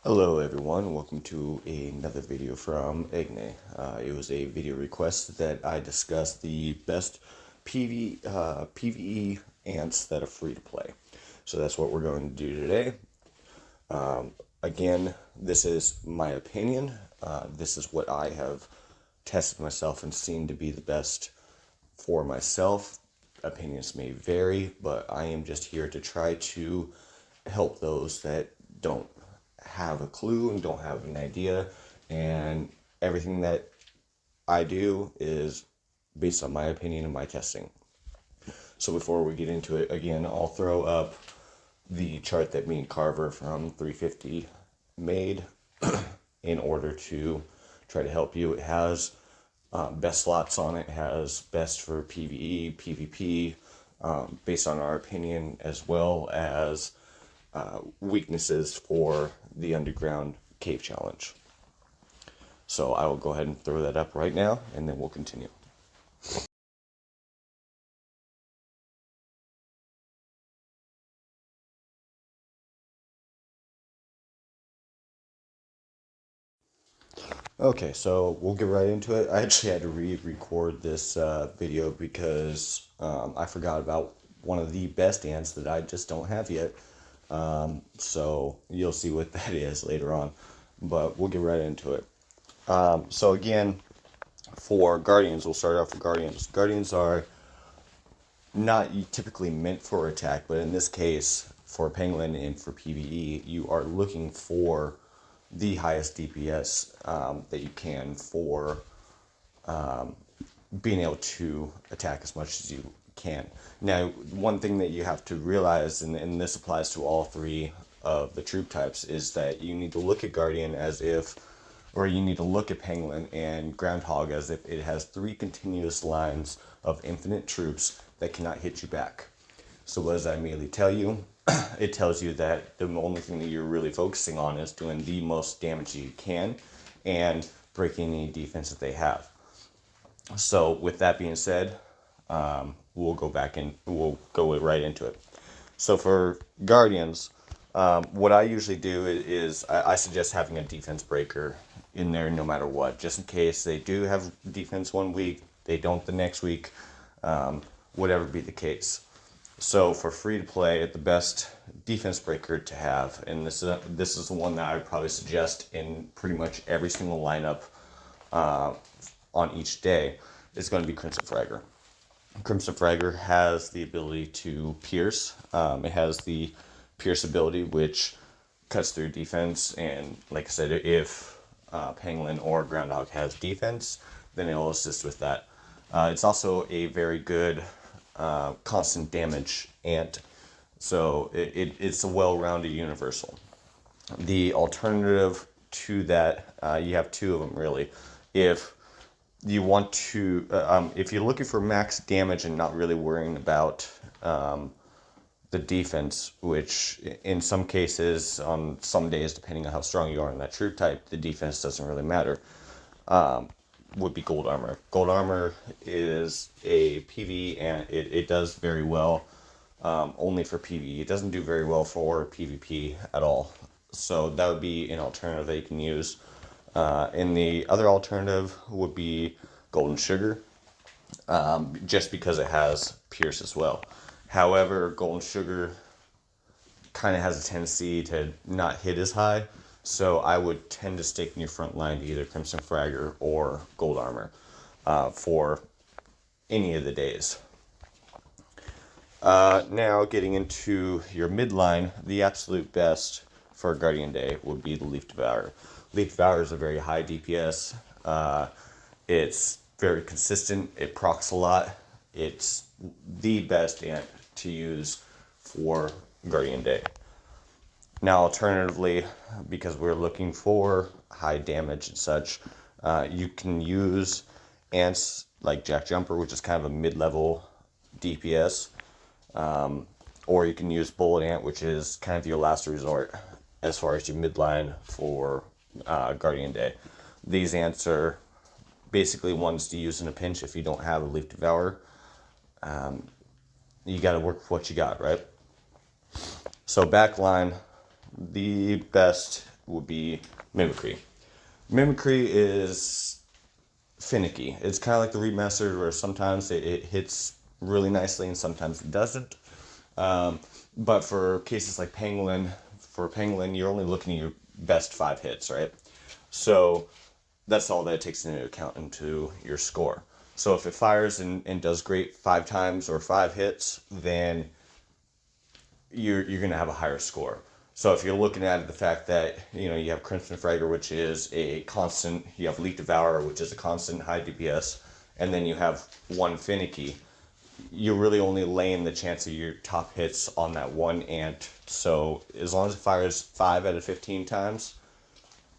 Hello everyone, welcome to another video from Igne. It was a video request that I discussed the best PvE ants that are free to play. So that's what we're going to do today. Again, this is my opinion. This is what I have tested myself and seen to be the best for myself. Opinions may vary, but I am just here to try to help those that don't have a clue and don't have an idea, and everything that I do is based on my opinion and my testing. So before we get into it, again, I'll throw up the chart that me and Carver from 350 made in order to try to help you. It has best slots on it, has best for PvE, PvP, based on our opinion, as well as weaknesses for the underground cave challenge. So I will go ahead and throw that up right now, and then we'll continue. Okay, so we'll get right into it. I actually had to re-record this video because I forgot about one of the best ants that I just don't have yet. So you'll see what that is later on, but we'll get right into it. So again, for Guardians, we'll start off with Guardians. Guardians are not typically meant for attack, but in this case, for Penguin and for PvE, you are looking for the highest DPS that you can for being able to attack as much as you can. Now, one thing that you have to realize, and this applies to all three of the troop types, is that you need to look at Guardian as if, or you need to look at Penguin and Groundhog as if it has three continuous lines of infinite troops that cannot hit you back. So what does that immediately tell you? It tells you that the only thing that you're really focusing on is doing the most damage you can and breaking any defense that they have. So with that being said, we'll go right into it. So for Guardians, what I usually do is I suggest having a defense breaker in there no matter what, just in case they do have defense one week, they don't the next week, whatever be the case. So for free to play, the best defense breaker to have, and this is the one that I would probably suggest in pretty much every single lineup on each day, is going to be Crimson Fragger. Crimson Fragger has the ability to pierce. It has the pierce ability, which cuts through defense, and like I said, if Penguin or Groundhog has defense, then it will assist with that. It's also a very good constant damage ant, so it's a well-rounded universal. The alternative to that, you have two of them really. If you want to, if you're looking for max damage and not really worrying about the defense, which in some cases, on some days, depending on how strong you are in that troop type, the defense doesn't really matter, would be Gold Armor. Gold Armor is a PvE, and it does very well only for PvE. It doesn't do very well for PvP at all. So that would be an alternative that you can use. And the other alternative would be Golden Sugar, just because it has Pierce as well. However, Golden Sugar kind of has a tendency to not hit as high, so I would tend to stick in your front line to either Crimson Fragger or Gold Armor for any of the days. Now getting into your midline, the absolute best for Guardian Day would be the Leaf Devourer. Leaf Devourer is a very high DPS. It's very consistent. It procs a lot. It's the best ant to use for Guardian Day. Now, alternatively, because we're looking for high damage and such, you can use ants like Jack Jumper, which is kind of a mid-level DPS, or you can use Bullet Ant, which is kind of your last resort as far as your midline for Guardian Day. These ants are basically ones to use in a pinch if you don't have a Leaf Devourer. You got to work with what you got, right? So backline, the best would be mimicry. Mimicry is finicky. It's kind of like the remastered, where sometimes it hits really nicely and sometimes it doesn't. But for cases like Pangolin, you're only looking at your best 5 hits, right? So that's all that it takes into account into your score. So if it fires and does great 5 times or 5 hits, then you're going to have a higher score. So if you're looking at the fact that, you know, you have Crimson Fragger, which is a constant, you have Leak Devourer, which is a constant high DPS, and then you have one finicky, you're really only laying the chance of your top hits on that one ant. So as long as it fires 5 out of 15 times,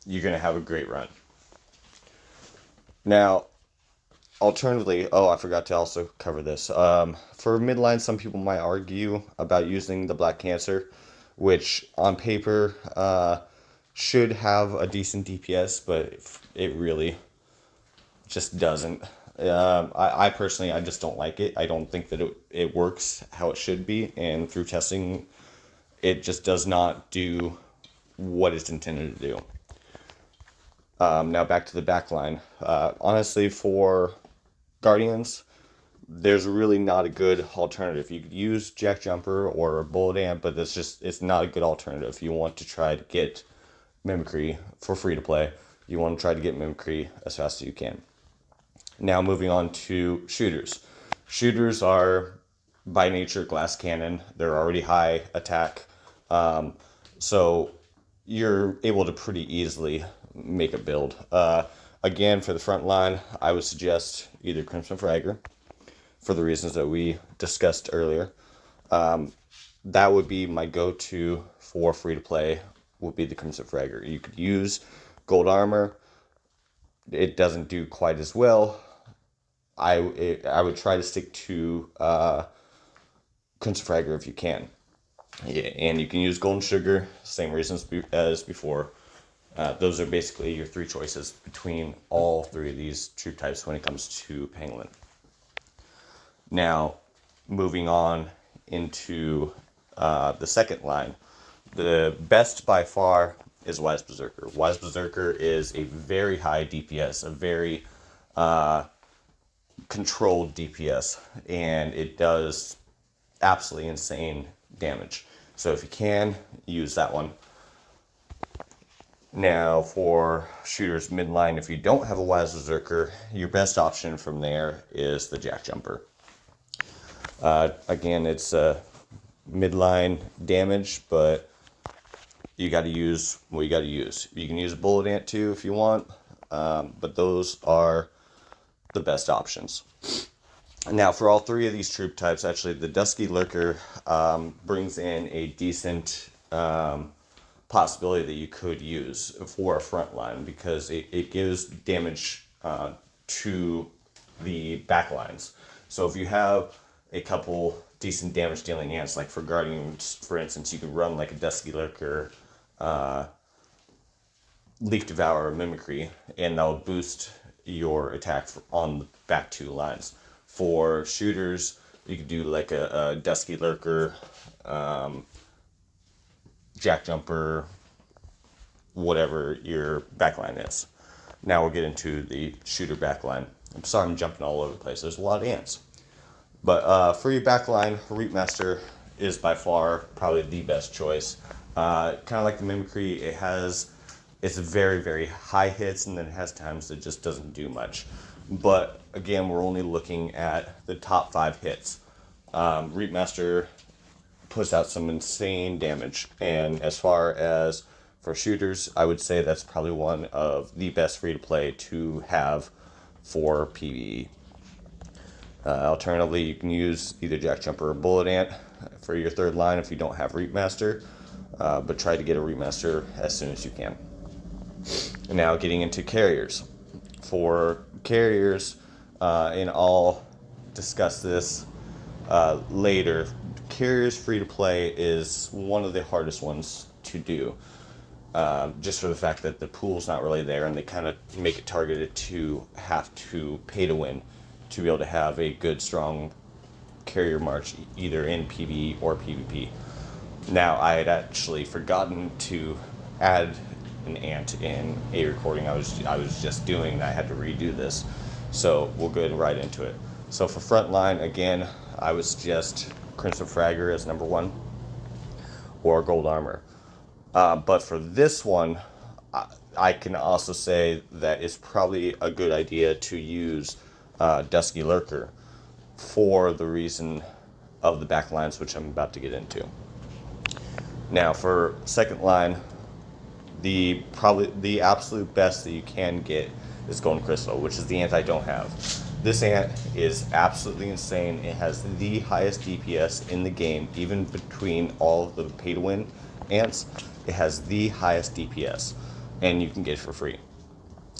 you're going to have a great run. Now, alternatively, I forgot to also cover this. For midline, some people might argue about using the Black Cancer, which on paper should have a decent DPS, but it really just doesn't. I personally, I just don't like it. I don't think that it works how it should be, and through testing, it just does not do what it's intended to do. Now back to the backline. Honestly, for Guardians, there's really not a good alternative. You could use Jack Jumper or a Bullet Ant, but it's not a good alternative. If you want to try to get Mimicry for free to play, you want to try to get Mimicry as fast as you can. Now moving on to shooters. Shooters are by nature glass cannon. They're already high attack. So you're able to pretty easily make a build. Again, for the front line, I would suggest either Crimson Fragger, for the reasons that we discussed earlier. That would be my go-to for free-to-play, would be the Crimson Fragger. You could use Gold Armor. It doesn't do quite as well. I would try to stick to Crimson Fragger if you can. Yeah, and you can use Golden Sugar, same reasons as before. Those are basically your 3 choices between all 3 of these troop types when it comes to Pangolin. Now, moving on into the second line, the best by far is Wise Berserker. Wise Berserker is a very high DPS, a very controlled DPS, and it does absolutely insane damage. So if you can, use that one. Now, for shooters midline, if you don't have a Wise Berserker, your best option from there is the Jack Jumper. Again, it's midline damage, but you got to use what you got to use. You can use a Bullet Ant too if you want, but those are the best options. Now, for all 3 of these troop types, actually, the Dusky Lurker brings in a decent possibility that you could use for a front line, because it gives damage to the back lines. So if you have a couple decent damage dealing ants, like for Guardians, for instance, you could run like a Dusky Lurker, Leaf Devourer, Mimicry, and that'll boost your attack on the back 2 lines. For shooters, you could do like a Dusky Lurker, Jack Jumper, whatever your backline is. Now we'll get into the shooter backline. I'm sorry I'm jumping all over the place. There's a lot of ants. But for your backline, Reapmaster is by far probably the best choice. Kind of like the Mimicry, it's very, very high hits, and then it has times that just doesn't do much. But again, we're only looking at the top 5 hits. Reapmaster puts out some insane damage, and as far as for shooters, I would say that's probably one of the best free-to-play to have for PvE. Alternatively, you can use either Jack Jumper or Bullet Ant for your third line if you don't have Reapmaster, but try to get a Reapmaster as soon as you can. And now getting into carriers. For carriers, and I'll discuss this later, carriers free-to-play is one of the hardest ones to do. Just for the fact that the pool's not really there, and they kind of make it targeted to have to pay to win to be able to have a good, strong carrier march either in PvE or PvP. Now, I had actually forgotten to add an ant in a recording I was just doing, and I had to redo this. So we'll go right into it. So for frontline, again, I would suggest Crimson Fragger as number 1 or Gold Armor. But for this one, I can also say that it's probably a good idea to use Dusky Lurker for the reason of the backlines, which I'm about to get into. Now for second line, probably the absolute best that you can get is Golden Crystal, which is the ant I don't have. This ant is absolutely insane. It has the highest DPS in the game, even between all of the pay-to-win ants. It has the highest DPS, and you can get it for free.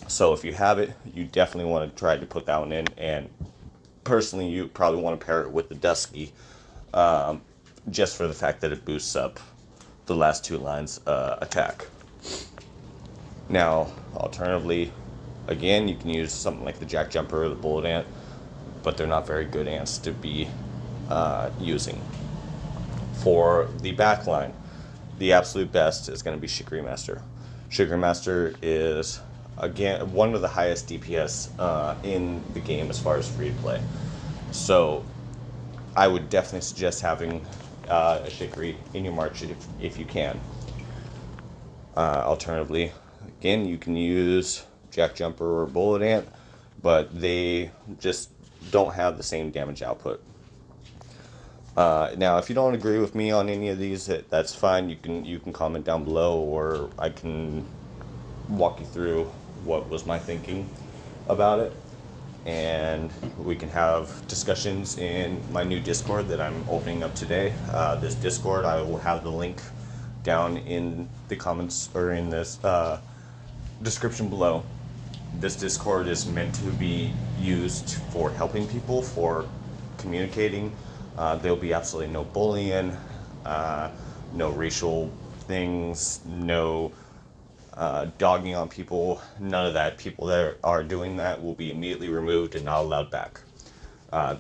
So if you have it, you definitely want to try to put that one in, and personally, you probably want to pair it with the Dusky, just for the fact that it boosts up the last 2 lines attack. Now, alternatively, again, you can use something like the Jack Jumper or the Bullet Ant, but they're not very good ants to be using. For the backline, the absolute best is going to be Shikari Master. Shikari Master is, again, one of the highest DPS in the game as far as free to play. So I would definitely suggest having a Shikari in your march if you can. Alternatively, again, you can use Jack Jumper or Bullet Ant, but they just don't have the same damage output. Now, if you don't agree with me on any of these, that's fine. You can comment down below, or I can walk you through what was my thinking about it, and we can have discussions in my new Discord that I'm opening up today. This Discord, I will have the link down in the comments or in this description below. This Discord is meant to be used for helping people, for communicating. There'll be absolutely no bullying, no racial things, no dogging on people, none of that. People that are doing that will be immediately removed and not allowed back.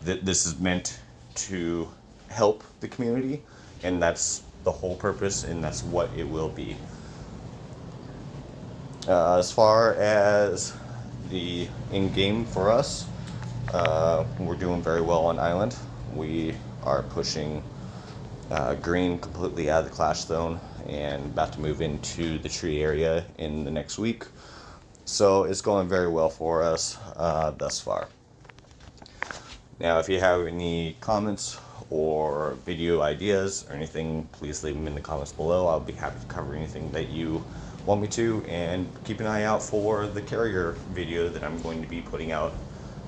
This is meant to help the community, and that's the whole purpose, and that's what it will be. As far as the in-game for us, we're doing very well on Island. We are pushing green completely out of the clash zone and about to move into the tree area in the next week. So it's going very well for us thus far. Now, if you have any comments or video ideas or anything, please leave them in the comments below. I'll be happy to cover anything that you want me to, and keep an eye out for the carrier video that I'm going to be putting out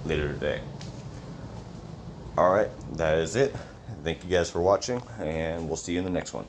later today. Alright, that is it. Thank you guys for watching, and we'll see you in the next one.